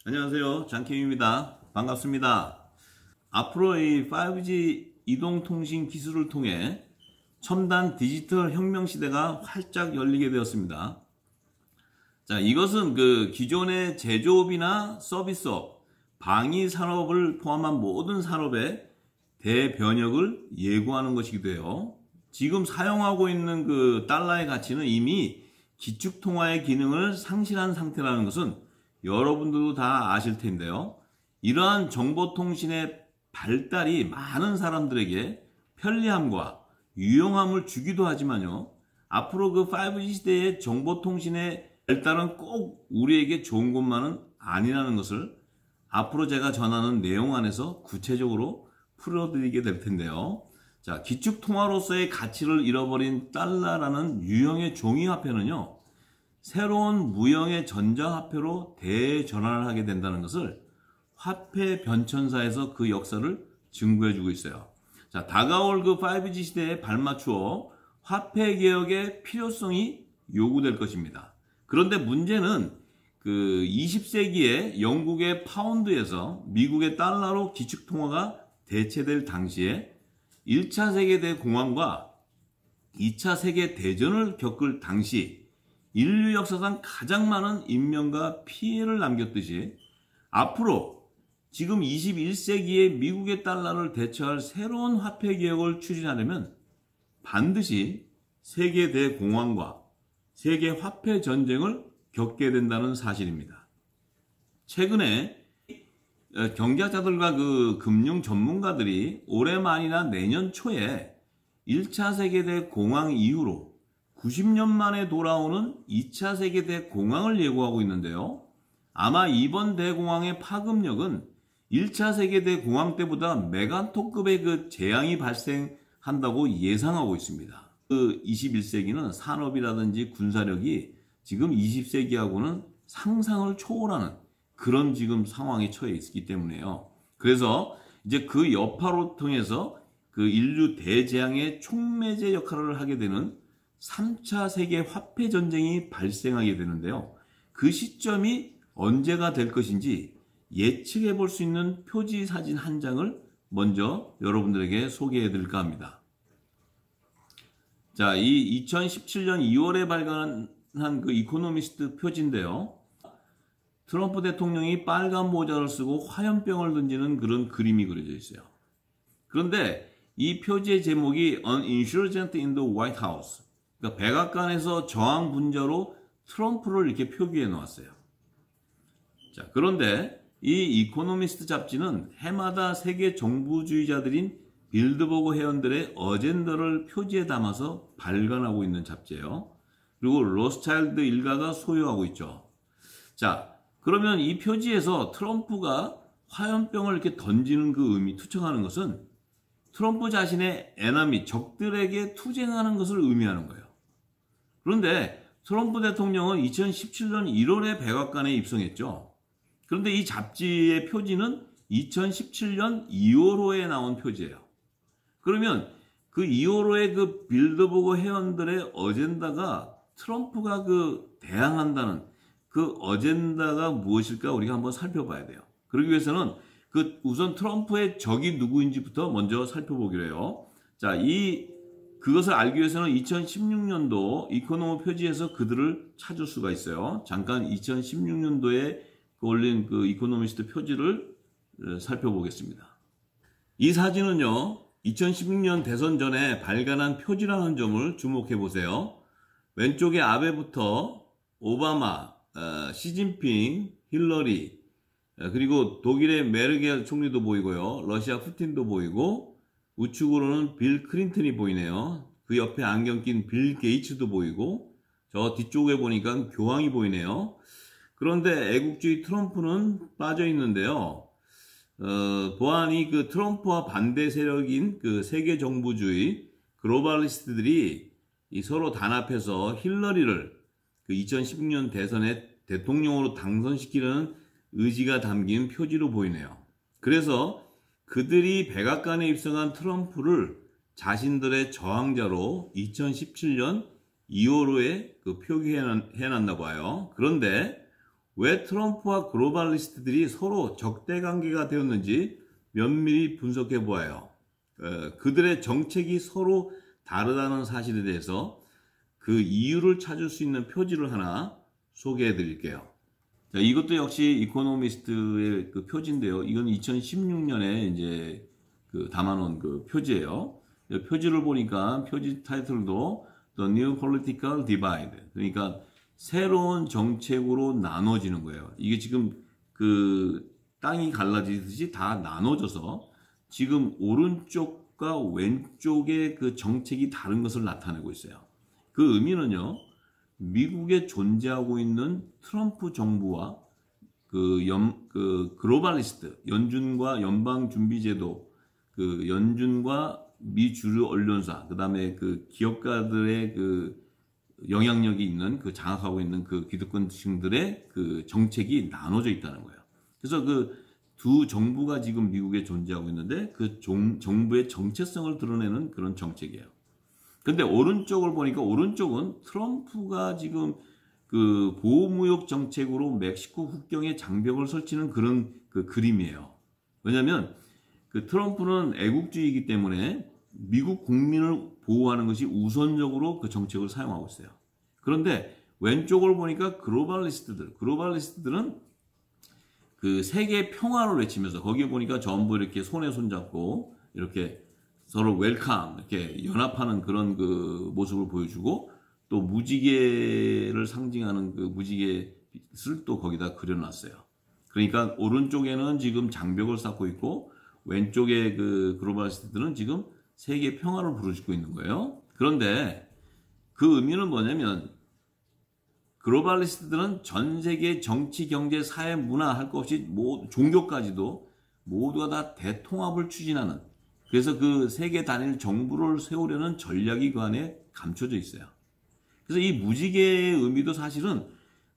안녕하세요. 장캠입니다. 반갑습니다. 앞으로 이 5G 이동통신 기술을 통해 첨단 디지털 혁명 시대가 활짝 열리게 되었습니다. 자, 이것은 기존의 제조업이나 서비스업, 방위 산업을 포함한 모든 산업의 대변혁을 예고하는 것이기도 해요. 지금 사용하고 있는 달러의 가치는 이미 기축통화의 기능을 상실한 상태라는 것은 여러분들도 다 아실 텐데요. 이러한 정보통신의 발달이 많은 사람들에게 편리함과 유용함을 주기도 하지만요. 앞으로 5G 시대의 정보통신의 발달은 꼭 우리에게 좋은 것만은 아니라는 것을 앞으로 제가 전하는 내용 안에서 구체적으로 풀어드리게 될 텐데요. 자, 기축통화로서의 가치를 잃어버린 달러라는 유형의 종이화폐는요. 새로운 무형의 전자화폐로 대전환을 하게 된다는 것을 화폐 변천사에서 그 역사를 증거해주고 있어요. 자, 다가올 5G 시대에 발맞추어 화폐 개혁의 필요성이 요구될 것입니다. 그런데 문제는 20세기에 영국의 파운드에서 미국의 달러로 기축통화가 대체될 당시에 1차 세계대공황과 2차 세계대전을 겪을 당시 인류 역사상 가장 많은 인명과 피해를 남겼듯이 앞으로 지금 21세기에 미국의 달러를 대체할 새로운 화폐 개혁을 추진하려면 반드시 세계 대공황과 세계 화폐 전쟁을 겪게 된다는 사실입니다. 최근에 경제학자들과 금융 전문가들이 올해 말이나 내년 초에 1차 세계 대공황 이후로 90년 만에 돌아오는 2차 세계 대공황을 예고하고 있는데요. 아마 이번 대공황의 파급력은 1차 세계 대공황 때보다 메가톤급의 재앙이 발생한다고 예상하고 있습니다. 21세기는 산업이라든지 군사력이 지금 20세기하고는 상상을 초월하는 그런 지금 상황에 처해 있기 때문에요. 그래서 이제 그 여파로 통해서 인류 대재앙의 촉매제 역할을 하게 되는 3차 세계 화폐 전쟁이 발생하게 되는데요. 그 시점이 언제가 될 것인지 예측해 볼 수 있는 표지 사진 한 장을 먼저 여러분들에게 소개해 드릴까 합니다. 자, 이 2017년 2월에 발간한 이코노미스트 표지인데요. 트럼프 대통령이 빨간 모자를 쓰고 화염병을 던지는 그런 그림이 그려져 있어요. 그런데 이 표지의 제목이 An Insurgent in the White House. 그러니까 백악관에서 저항 분자로 트럼프를 이렇게 표기해 놓았어요. 자, 그런데 이 이코노미스트 잡지는 해마다 세계 정부주의자들인 빌드버그 회원들의 어젠더를 표지에 담아서 발간하고 있는 잡지예요. 그리고 로스차일드 일가가 소유하고 있죠. 자, 그러면 이 표지에서 트럼프가 화염병을 이렇게 던지는 그 의미, 투척하는 것은 트럼프 자신의 에너미, 적들에게 투쟁하는 것을 의미하는 거예요. 그런데 트럼프 대통령은 2017년 1월에 백악관에 입성했죠. 그런데 이 잡지의 표지는 2017년 2월호에 나온 표지예요. 그러면 그 2월호의 빌드버그 회원들의 어젠다가 트럼프가 대항한다는 그 어젠다가 무엇일까 우리가 한번 살펴봐야 돼요. 그러기 위해서는 우선 트럼프의 적이 누구인지부터 먼저 살펴보기로 해요. 자, 그것을 알기 위해서는 2016년도 이코노미 표지에서 그들을 찾을 수가 있어요. 잠깐 2016년도에 올린 이코노미스트 표지를 살펴보겠습니다. 이 사진은요, 2016년 대선 전에 발간한 표지라는 점을 주목해 보세요. 왼쪽에 아베부터 오바마, 시진핑, 힐러리, 그리고 독일의 메르겔 총리도 보이고요. 러시아 푸틴도 보이고, 우측으로는 빌 클린턴이 보이네요. 그 옆에 안경 낀 빌 게이츠도 보이고, 저 뒤쪽에 보니까 교황이 보이네요. 그런데 애국주의 트럼프는 빠져 있는데요. 보안이 트럼프와 반대 세력인 세계 정부주의 글로벌리스트들이 서로 단합해서 힐러리를 2016년 대선에 대통령으로 당선시키려는 의지가 담긴 표지로 보이네요. 그래서 그들이 백악관에 입성한 트럼프를 자신들의 저항자로 2017년 2월호에 표기해놨나 봐요. 그런데 왜 트럼프와 글로벌리스트들이 서로 적대 관계가 되었는지 면밀히 분석해 보아요. 그들의 정책이 서로 다르다는 사실에 대해서 그 이유를 찾을 수 있는 표지를 하나 소개해 드릴게요. 자, 이것도 역시 이코노미스트의 그 표지인데요. 이건 2016년에 이제 그 담아놓은 그 표지예요. 표지를 보니까 표지 타이틀도 The New Political Divide. 그러니까 새로운 정책으로 나눠지는 거예요. 이게 지금 그 땅이 갈라지듯이 다 나눠져서 지금 오른쪽과 왼쪽의 그 정책이 다른 것을 나타내고 있어요. 그 의미는요, 미국에 존재하고 있는 트럼프 정부와 그 글로벌리스트, 연준과 연방준비제도, 그 연준과 미 주류 언론사, 그 다음에 그 기업가들의 그 영향력이 있는, 그 장악하고 있는 그 기득권층들의 그 정책이 나눠져 있다는 거예요. 그래서 그 두 정부가 지금 미국에 존재하고 있는데 그 정부의 정체성을 드러내는 그런 정책이에요. 근데 오른쪽을 보니까 오른쪽은 트럼프가 지금 그 보호무역 정책으로 멕시코 국경에 장벽을 설치는 그런 그 그림이에요. 왜냐하면 그 트럼프는 애국주의이기 때문에 미국 국민을 보호하는 것이 우선적으로 그 정책을 사용하고 있어요. 그런데 왼쪽을 보니까 글로벌리스트들은 그 세계 평화를 외치면서 거기에 보니까 전부 이렇게 손에 손잡고 이렇게 서로 웰컴 이렇게 연합하는 그런 그 모습을 보여주고 또 무지개를 상징하는 그 무지개를 또 거기다 그려놨어요. 그러니까 오른쪽에는 지금 장벽을 쌓고 있고 왼쪽에 그 글로벌리스트들은 지금 세계 평화를 부르짖고 있는 거예요. 그런데 그 의미는 뭐냐면 글로벌리스트들은 전 세계 정치, 경제, 사회, 문화 할 것 없이 종교까지도 모두가 다 대통합을 추진하는 그래서 그 세계 단일 정부를 세우려는 전략이 그 안에 감춰져 있어요. 그래서 이 무지개의 의미도 사실은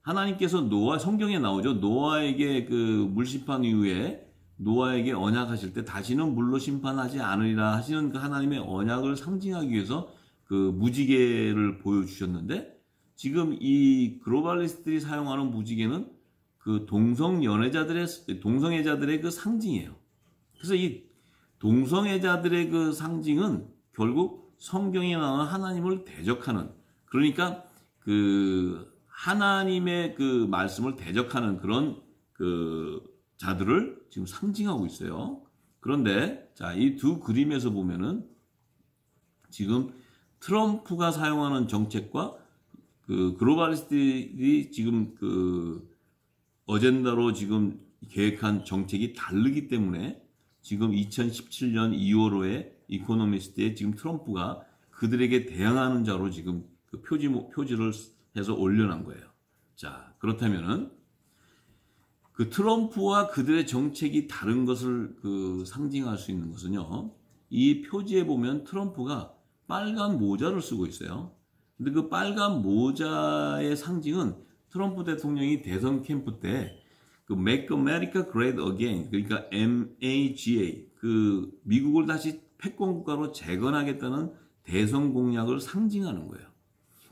하나님께서 성경에 나오죠. 노아에게 그 물심판 이후에 노아에게 언약하실 때 다시는 물로 심판하지 않으리라 하시는 그 하나님의 언약을 상징하기 위해서 그 무지개를 보여주셨는데 지금 이 글로벌리스트들이 사용하는 무지개는 그 동성애자들의 그 상징이에요. 그래서 이 동성애자들의 그 상징은 결국 성경에 나오는 하나님을 대적하는 그러니까 그 하나님의 그 말씀을 대적하는 그런 그 자들을 지금 상징하고 있어요. 그런데 자, 이 두 그림에서 보면은 지금 트럼프가 사용하는 정책과 그 글로벌리스트들이 지금 그 어젠다로 지금 계획한 정책이 다르기 때문에 지금 2017년 2월호에 이코노미스트에 지금 트럼프가 그들에게 대항하는 자로 지금 그 표지를 해서 올려놓은 거예요. 자, 그렇다면은 그 트럼프와 그들의 정책이 다른 것을 그 상징할 수 있는 것은요. 이 표지에 보면 트럼프가 빨간 모자를 쓰고 있어요. 근데 그 빨간 모자의 상징은 트럼프 대통령이 대선 캠프 때 그 Make America Great Again 그러니까 MAGA 그 미국을 다시 패권국가로 재건하겠다는 대선 공약을 상징하는 거예요.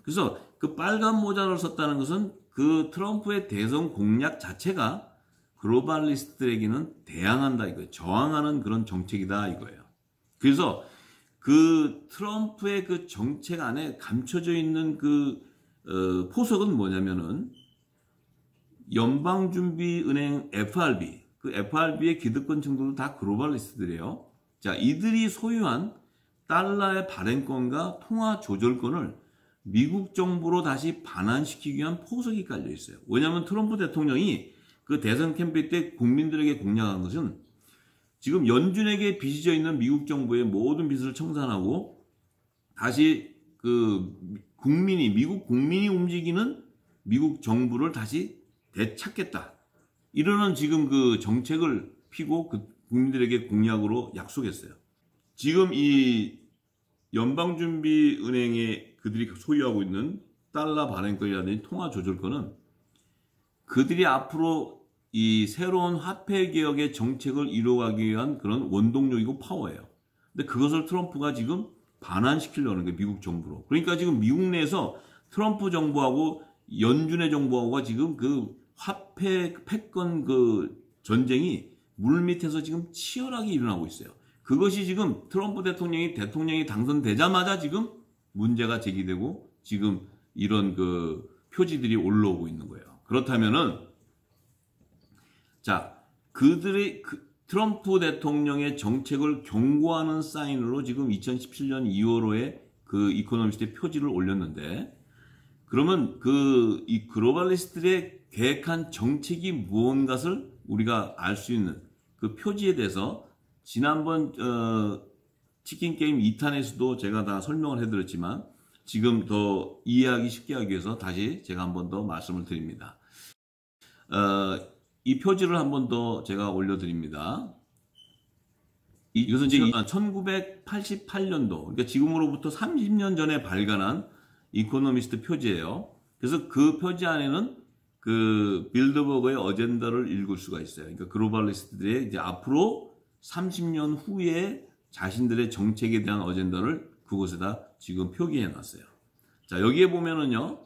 그래서 그 빨간 모자를 썼다는 것은 그 트럼프의 대선 공약 자체가 글로벌리스트들에게는 대항한다 이거예요. 저항하는 그런 정책이다 이거예요. 그래서 그 트럼프의 그 정책 안에 감춰져 있는 그 포석은 뭐냐면은 연방준비은행 FRB, 그 FRB의 기득권층들도 다 글로벌리스트들이에요. 자, 이들이 소유한 달러의 발행권과 통화 조절권을 미국 정부로 다시 반환시키기 위한 포석이 깔려 있어요. 왜냐하면 트럼프 대통령이 그 대선 캠페인 때 국민들에게 공약한 것은 지금 연준에게 빚어져 있는 미국 정부의 모든 빚을 청산하고 다시 그 미국 국민이 움직이는 미국 정부를 다시 되찾겠다. 이러는 지금 그 정책을 피고 그 국민들에게 공약으로 약속했어요. 지금 이 연방준비은행에 그들이 소유하고 있는 달러 발행권이라든지 통화 조절권은 그들이 앞으로 이 새로운 화폐 개혁의 정책을 이루어가기 위한 그런 원동력이고 파워예요. 근데 그것을 트럼프가 지금 반환시키려는 거예요. 미국 정부로. 그러니까 지금 미국 내에서 트럼프 정부하고 연준의 정부하고가 지금 그 화폐 패권 그 전쟁이 물밑에서 지금 치열하게 일어나고 있어요. 그것이 지금 트럼프 대통령이 당선되자마자 지금 문제가 제기되고 지금 이런 그 표지들이 올라오고 있는 거예요. 그렇다면은 자, 트럼프 대통령의 정책을 경고하는 사인으로 지금 2017년 2월호에 그 이코노미스트의 표지를 올렸는데, 그러면 이 글로벌리스트들의 계획한 정책이 무언가를 우리가 알 수 있는 그 표지에 대해서 지난번 치킨 게임 2탄에서도 제가 다 설명을 해드렸지만 지금 더 이해하기 쉽게 하기 위해서 다시 제가 한 번 더 말씀을 드립니다. 이 표지를 한 번 더 제가 올려드립니다. 이것은 이제 1988년도, 그러니까 지금으로부터 30년 전에 발간한 이코노미스트 표지예요. 그래서 그 표지 안에는 그 빌드버그의 어젠다를 읽을 수가 있어요. 그러니까 글로벌리스트들의 이제 앞으로 30년 후에 자신들의 정책에 대한 어젠다를 그곳에다 지금 표기해 놨어요. 자, 여기에 보면은요,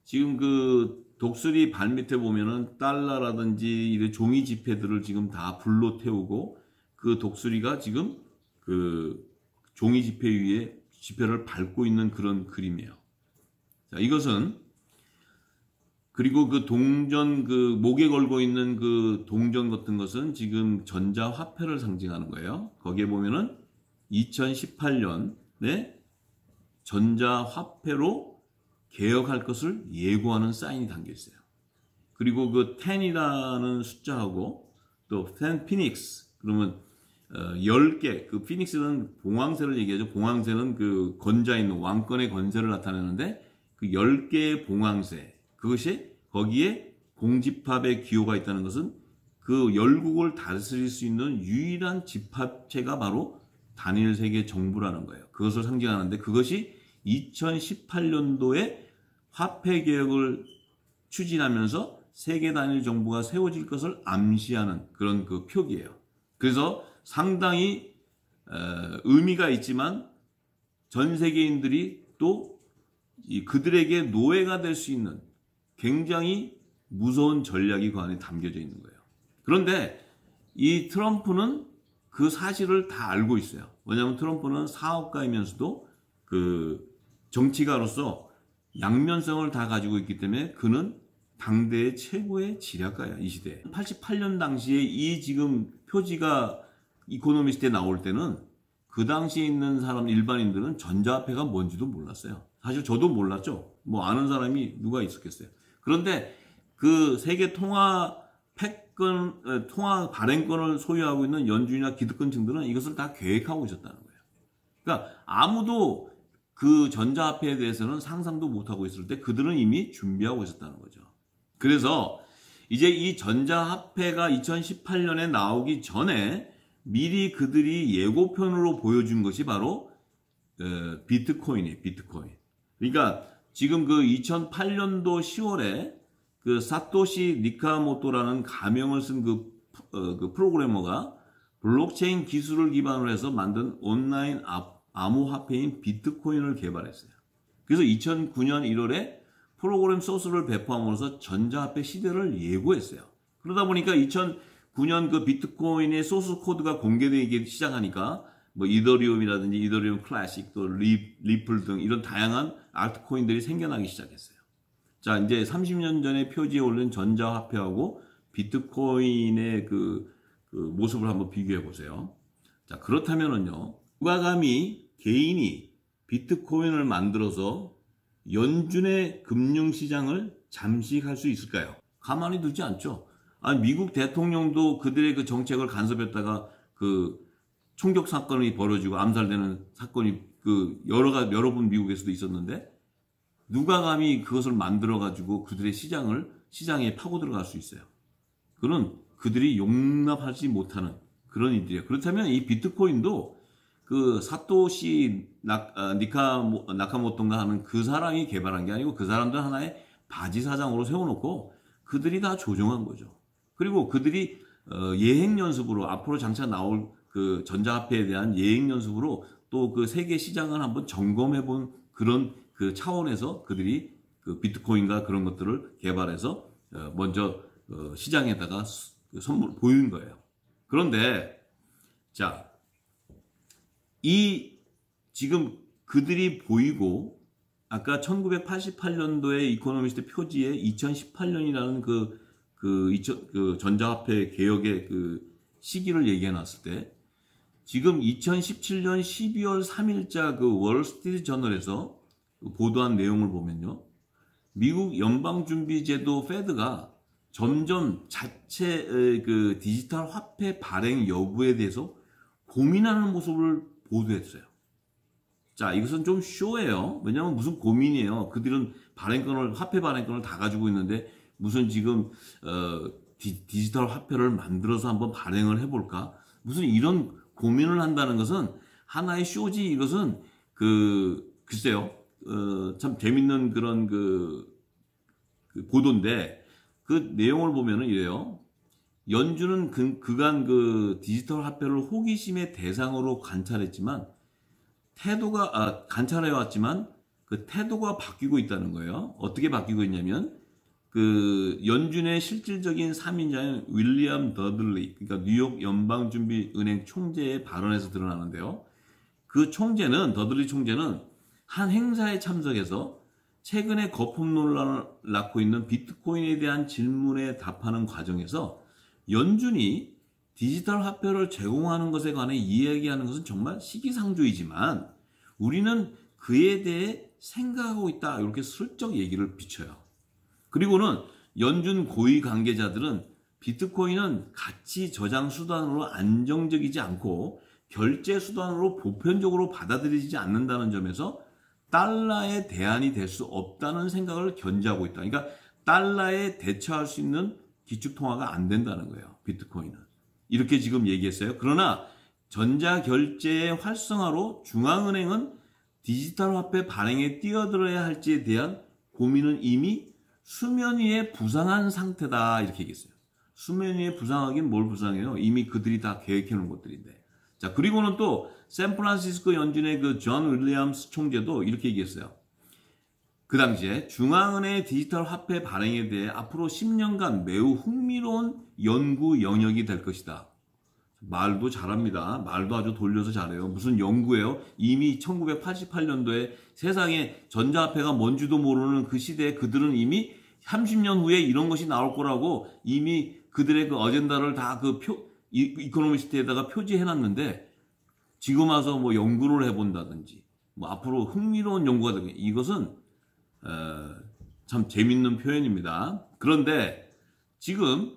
지금 그 독수리 발밑에 보면은 달러라든지 이런 종이 지폐들을 지금 다 불로 태우고 그 독수리가 지금 그 종이 지폐 위에 지폐를 밟고 있는 그런 그림이에요. 자, 이것은 그리고 그 동전 그 목에 걸고 있는 그 동전 같은 것은 지금 전자화폐를 상징하는 거예요. 거기에 보면은 2018년에 전자화폐로 개혁할 것을 예고하는 사인이 담겨 있어요. 그리고 그 10이라는 숫자하고 또 10 피닉스, 그러면 10개, 그 피닉스는 봉황새를 얘기하죠. 봉황새는 그 건자 있는 왕권의 건세를 나타내는데 그 10개의 봉황새, 그것이 거기에 공집합의 기호가 있다는 것은 그 열국을 다스릴 수 있는 유일한 집합체가 바로 단일 세계 정부라는 거예요. 그것을 상징하는데 그것이 2018년도에 화폐 개혁을 추진하면서 세계 단일 정부가 세워질 것을 암시하는 그런 그 표기예요. 그래서 상당히 의미가 있지만 전 세계인들이 또 그들에게 노예가 될 수 있는 굉장히 무서운 전략이 그 안에 담겨져 있는 거예요. 그런데 이 트럼프는 그 사실을 다 알고 있어요. 왜냐하면 트럼프는 사업가이면서도 그 정치가로서 양면성을 다 가지고 있기 때문에 그는 당대의 최고의 지략가야, 이 시대에. 88년 당시에 이 지금 표지가 이코노미스트에 나올 때는 그 당시에 있는 사람, 일반인들은 전자화폐가 뭔지도 몰랐어요. 사실 저도 몰랐죠. 뭐 아는 사람이 누가 있었겠어요. 그런데 그 세계 통화 발행권을 소유하고 있는 연준이나 기득권층들은 이것을 다 계획하고 있었다는 거예요. 그러니까 아무도 그 전자화폐에 대해서는 상상도 못하고 있을 때 그들은 이미 준비하고 있었다는 거죠. 그래서 이제 이 전자화폐가 2018년에 나오기 전에 미리 그들이 예고편으로 보여준 것이 바로 비트코인이에요. 비트코인. 그러니까 지금 그 2008년도 10월에 그 사토시 니카모토라는 가명을 쓴 그 프로그래머가 블록체인 기술을 기반으로 해서 만든 온라인 암호화폐인 비트코인을 개발했어요. 그래서 2009년 1월에 프로그램 소스를 배포함으로써 전자화폐 시대를 예고했어요. 그러다 보니까 2009년 그 비트코인의 소스 코드가 공개되기 시작하니까 뭐 이더리움이라든지 이더리움 클래식, 또 리플 등 이런 다양한 알트코인들이 생겨나기 시작했어요. 자, 이제 30년 전에 표지에 올린 전자화폐하고 비트코인의 그 모습을 한번 비교해 보세요. 자, 그렇다면은요, 누가 감히 개인이 비트코인을 만들어서 연준의 금융시장을 잠식할 수 있을까요? 가만히 두지 않죠. 아니, 미국 대통령도 그들의 그 정책을 간섭했다가 그 총격 사건이 벌어지고 암살되는 사건이 그 여러 번 미국에서도 있었는데 누가 감히 그것을 만들어가지고 그들의 시장에 파고 들어갈 수 있어요. 그는 그들이 용납하지 못하는 그런 일들이에요. 그렇다면 이 비트코인도 그 사토시 나카모토인가 하는 그 사람이 개발한 게 아니고 그 사람들 하나의 바지 사장으로 세워놓고 그들이 다 조종한 거죠. 그리고 그들이 예행 연습으로 앞으로 장차 나올 그 전자화폐에 대한 예행 연습으로 또 그 세계 시장을 한번 점검해 본 그런 그 차원에서 그들이 그 비트코인과 그런 것들을 개발해서 먼저 시장에다가 선물 보인 거예요. 그런데 자, 이 지금 그들이 보이고 아까 1988년도에 이코노미스트 표지에 2018년이라는 그 전자화폐 개혁의 그 시기를 얘기해 놨을 때 지금 2017년 12월 3일자 그 월스트리트 저널에서 보도한 내용을 보면요. 미국 연방준비제도 페드가 점점 자체 그 디지털 화폐 발행 여부에 대해서 고민하는 모습을 보도했어요. 자, 이것은 좀 쇼예요. 왜냐하면 무슨 고민이에요. 그들은 화폐 발행권을 다 가지고 있는데 무슨 지금 디지털 화폐를 만들어서 한번 발행을 해볼까? 무슨 이런 고민을 한다는 것은 하나의 쇼지. 이것은 글쎄요. 참 재밌는 그런 그 보도인데 그 내용을 보면은 이래요. 연준은 그간 그 디지털 화폐를 호기심의 대상으로 관찰했지만 관찰해왔지만 그 태도가 바뀌고 있다는 거예요. 어떻게 바뀌고 있냐면 그 연준의 실질적인 3인자인 윌리엄 더들리, 그러니까 뉴욕 연방준비은행 총재의 발언에서 드러나는데요. 그 더들리 총재는 한 행사에 참석해서 최근에 거품 논란을 낳고 있는 비트코인에 대한 질문에 답하는 과정에서 연준이 디지털 화폐를 제공하는 것에 관해 이야기하는 것은 정말 시기상조이지만 우리는 그에 대해 생각하고 있다. 이렇게 슬쩍 얘기를 비춰요. 그리고는 연준 고위 관계자들은 비트코인은 가치 저장 수단으로 안정적이지 않고 결제 수단으로 보편적으로 받아들이지 않는다는 점에서 달러의 대안이 될 수 없다는 생각을 견지하고 있다. 그러니까 달러에 대처할 수 있는 기축통화가 안 된다는 거예요. 비트코인은. 이렇게 지금 얘기했어요. 그러나 전자결제의 활성화로 중앙은행은 디지털 화폐 발행에 뛰어들어야 할지에 대한 고민은 이미 수면 위에 부상한 상태다. 이렇게 얘기했어요. 수면 위에 부상하긴 뭘 부상해요? 이미 그들이 다 계획해 놓은 것들인데. 자, 그리고는 또 샌프란시스코 연준의 그 존 윌리엄스 총재도 이렇게 얘기했어요. 그 당시에 중앙은행의 디지털 화폐 발행에 대해 앞으로 10년간 매우 흥미로운 연구 영역이 될 것이다. 말도 잘합니다. 말도 아주 돌려서 잘해요. 무슨 연구예요? 이미 1988년도에 세상에 전자화폐가 뭔지도 모르는 그 시대에 그들은 이미 30년 후에 이런 것이 나올 거라고 이미 그들의 그 어젠다를 다 이코노미스트에다가 표지해놨는데 지금 와서 뭐 연구를 해본다든지 뭐 앞으로 흥미로운 연구가 되게 이것은 참 재밌는 표현입니다. 그런데 지금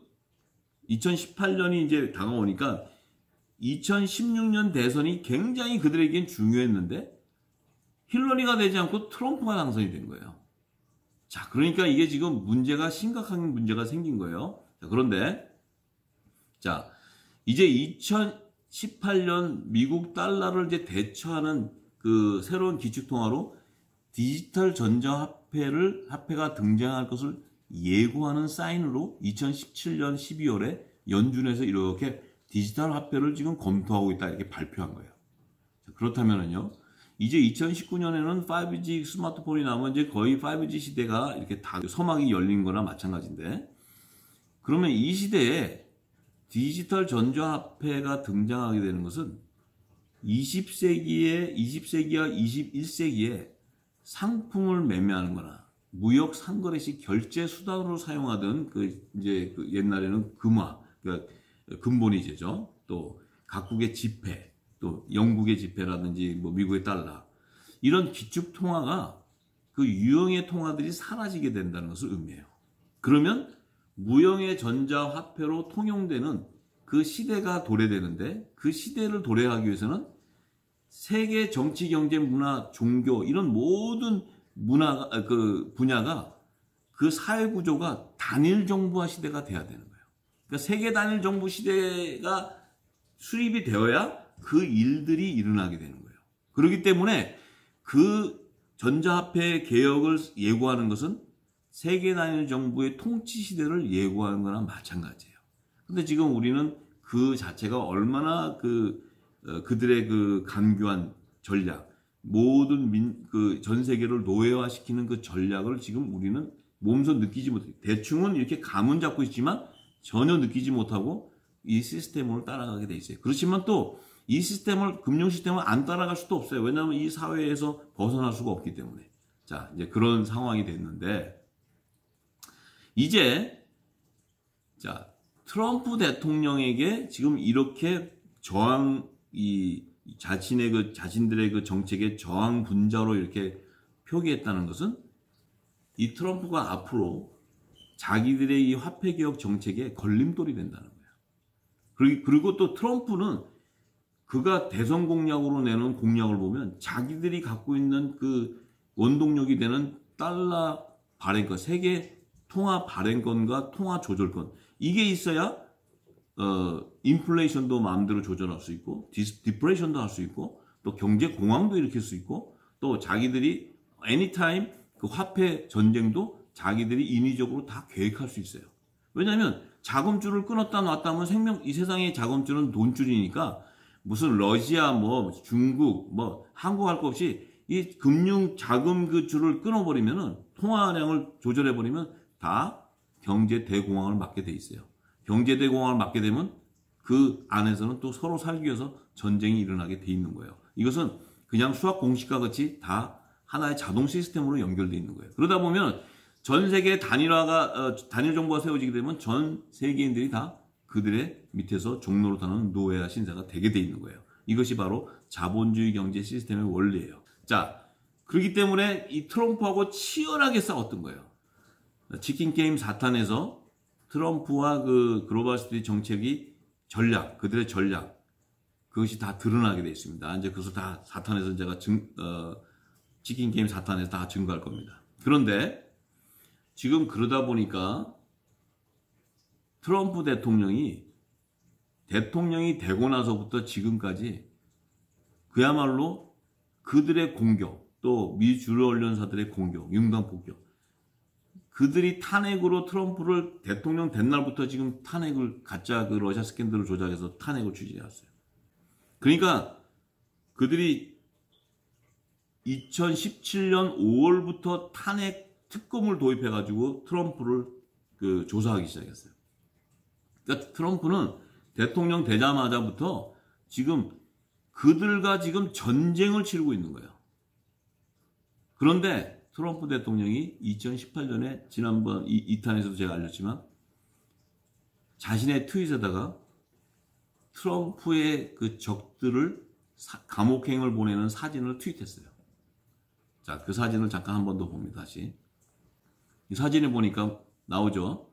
2018년이 이제 다가오니까 2016년 대선이 굉장히 그들에겐 중요했는데 힐러리가 되지 않고 트럼프가 당선이 된 거예요. 자, 그러니까 이게 지금 심각한 문제가 생긴 거예요. 자, 그런데 자, 이제 2018년 미국 달러를 이제 대처하는 그 새로운 기축통화로 디지털 화폐가 등장할 것을 예고하는 사인으로 2017년 12월에 연준에서 이렇게 디지털 화폐를 지금 검토하고 있다 이렇게 발표한 거예요. 그렇다면은요, 이제 2019년에는 5G 스마트폰이 나오면 이제 거의 5G 시대가 이렇게 다 서막이 열린 거나 마찬가지인데, 그러면 이 시대에 디지털 전자화폐가 등장하게 되는 것은 20세기와 21세기에 상품을 매매하는 거나 무역 상거래식 결제 수단으로 사용하던 옛날에는 그러니까 근본이제죠. 또 각국의 지폐, 또 영국의 지폐라든지 뭐 미국의 달러, 이런 기축 통화가 그 유형의 통화들이 사라지게 된다는 것을 의미해요. 그러면 무형의 전자화폐로 통용되는 그 시대가 도래되는데, 그 시대를 도래하기 위해서는 세계 정치, 경제, 문화, 종교 이런 모든 분야가 그 사회 구조가 단일 정부화 시대가 돼야 되는 거예요. 그러니까 세계 단일 정부 시대가 수립이 되어야 그 일들이 일어나게 되는 거예요. 그렇기 때문에 그 전자화폐 개혁을 예고하는 것은 세계 단일 정부의 통치 시대를 예고하는 거나 마찬가지예요. 근데 지금 우리는 그 자체가 얼마나 그들의 그 간교한 전략, 모든 전 세계를 노예화시키는 그 전략을 지금 우리는 몸소 느끼지 못해요. 대충은 이렇게 감은 잡고 있지만 전혀 느끼지 못하고 이 시스템을 따라가게 돼 있어요. 그렇지만 또 이 시스템을, 금융 시스템을 안 따라갈 수도 없어요. 왜냐하면 이 사회에서 벗어날 수가 없기 때문에. 자, 이제 그런 상황이 됐는데, 이제, 자, 트럼프 대통령에게 지금 이렇게 자신들의 그 정책의 저항 분자로 이렇게 표기했다는 것은 이 트럼프가 앞으로 자기들의 이 화폐 개혁 정책에 걸림돌이 된다는 거예요. 그리고 또 트럼프는 그가 대선 공약으로 내놓은 공약을 보면 자기들이 갖고 있는 그 원동력이 되는 달러 발행권, 세계 통화 발행권과 통화 조절권, 이게 있어야 인플레이션도 마음대로 조절할 수 있고, 디프레이션도 할 수 있고, 또 경제 공황도 일으킬 수 있고, 또 자기들이 애니타임 그 화폐 전쟁도 자기들이 인위적으로 다 계획할 수 있어요. 왜냐하면 자금줄을 끊었다 놨다 하면 이 세상의 자금줄은 돈줄이니까 무슨 러시아, 뭐 중국, 뭐 한국 할 것 없이 이 금융 자금 그 줄을 끊어버리면은, 통화량을 조절해버리면 다 경제 대공황을 맞게 돼 있어요. 경제 대공황을 맞게 되면 그 안에서는 또 서로 살기 위해서 전쟁이 일어나게 돼 있는 거예요. 이것은 그냥 수학 공식과 같이 다 하나의 자동 시스템으로 연결되어 있는 거예요. 그러다 보면 전 세계 단일 정부가 세워지게 되면 전 세계인들이 다 그들의 밑에서 종로로 타는 노예와 신사가 되게 돼 있는 거예요. 이것이 바로 자본주의 경제 시스템의 원리예요. 자, 그렇기 때문에 이 트럼프하고 치열하게 싸웠던 거예요. 치킨 게임 4탄에서 트럼프와 그 글로벌 스트리트 정책이 그들의 전략, 그것이 다 드러나게 되어 있습니다. 이제 그것을 다 4탄에서 제가 치킨 게임 4탄에서 다 증거할 겁니다. 그런데 지금 그러다 보니까 트럼프 대통령이 되고 나서부터 지금까지 그야말로 그들의 공격, 또 미 주류 언론사들의 공격, 융단 폭격, 그들이 탄핵으로 트럼프를 대통령 된 날부터 지금 가짜 그 러시아 스캔들을 조작해서 탄핵을 추진해왔어요. 그러니까 그들이 2017년 5월부터 탄핵 특검을 도입해가지고 트럼프를 조사하기 시작했어요. 그러니까 트럼프는 대통령 되자마자부터 지금 그들과 지금 전쟁을 치르고 있는 거예요. 그런데 트럼프 대통령이 2018년에 지난번 2탄에서도 제가 알렸지만 자신의 트윗에다가 트럼프의 그 적들을 감옥행을 보내는 사진을 트윗했어요. 자, 그 사진을 잠깐 한 번 더 봅니다. 다시. 이 사진을 보니까 나오죠.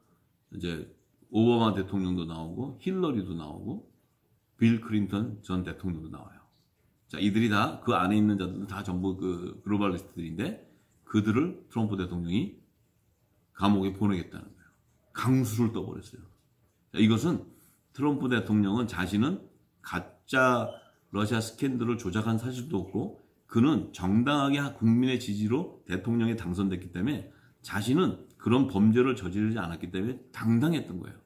이제 오바마 대통령도 나오고 힐러리도 나오고 빌 클린턴 전 대통령도 나와요. 자, 이들이 다 그 안에 있는 자들은 다 전부 그 글로벌리스트들인데 그들을 트럼프 대통령이 감옥에 보내겠다는 거예요. 강수를 떠버렸어요. 자, 이것은 트럼프 대통령은 자신은 가짜 러시아 스캔들을 조작한 사실도 없고 그는 정당하게 국민의 지지로 대통령에 당선됐기 때문에 자신은 그런 범죄를 저지르지 않았기 때문에 당당했던 거예요.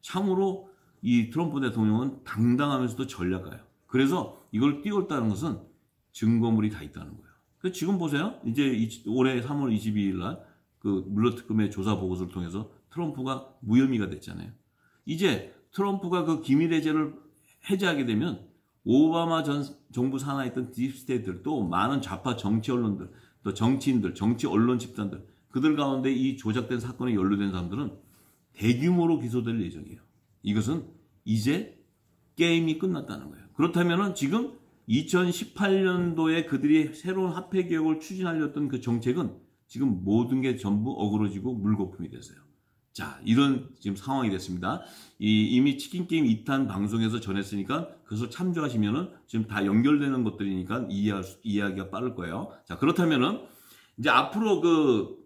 참으로 이 트럼프 대통령은 당당하면서도 전략가예요. 그래서 이걸 띄웠다는 것은 증거물이 다 있다는 거예요. 지금 보세요. 이제 올해 3월 22일 날 그 물러 특검의 조사 보고서를 통해서 트럼프가 무혐의가 됐잖아요. 이제 트럼프가 그 기밀 해제를 해제하게 되면 오바마 전 정부 산하에 있던 딥스테이트들, 또 많은 좌파 정치 언론들, 또 정치인들, 정치 언론 집단들, 그들 가운데 이 조작된 사건에 연루된 사람들은 대규모로 기소될 예정이에요. 이것은 이제 게임이 끝났다는 거예요. 그렇다면은 지금 2018년도에 그들이 새로운 화폐 개혁을 추진하려던 그 정책은 지금 모든 게 전부 어그러지고 물거품이 됐어요. 자, 이런 지금 상황이 됐습니다. 이미 치킨게임 2탄 방송에서 전했으니까 그것을 참조하시면은 지금 다 연결되는 것들이니까 이해하기가 빠를 거예요. 자, 그렇다면은 이제 앞으로 그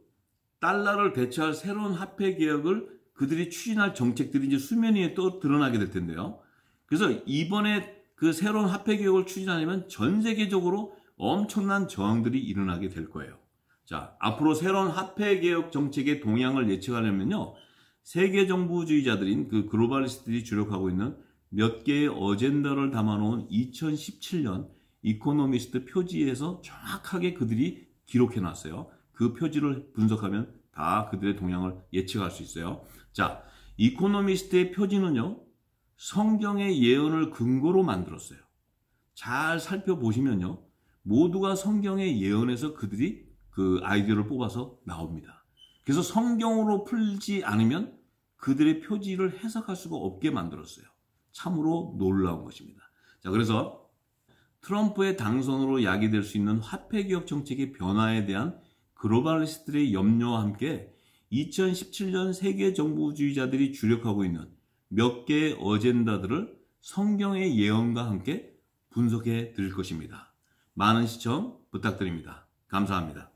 달러를 대체할 새로운 화폐 개혁을 그들이 추진할 정책들이 이제 수면 위에 또 드러나게 될 텐데요. 그래서 이번에 그 새로운 화폐 개혁을 추진하려면 전 세계적으로 엄청난 저항들이 일어나게 될 거예요. 자, 앞으로 새로운 화폐 개혁 정책의 동향을 예측하려면요, 세계 정부주의자들인 그 글로벌리스트들이 주력하고 있는 몇 개의 어젠다를 담아놓은 2017년 이코노미스트 표지에서 정확하게 그들이 기록해놨어요. 그 표지를 분석하면 다 그들의 동향을 예측할 수 있어요. 자, 이코노미스트의 표지는요, 성경의 예언을 근거로 만들었어요. 잘 살펴보시면요, 모두가 성경의 예언에서 그들이 그 아이디어를 뽑아서 나옵니다. 그래서 성경으로 풀지 않으면 그들의 표지를 해석할 수가 없게 만들었어요. 참으로 놀라운 것입니다. 자, 그래서 트럼프의 당선으로 야기될 수 있는 화폐개혁 정책의 변화에 대한 글로벌리스트들의 염려와 함께 2017년 세계 정부주의자들이 주력하고 있는 몇 개의 어젠다들을 성경의 예언과 함께 분석해 드릴 것입니다. 많은 시청 부탁드립니다. 감사합니다.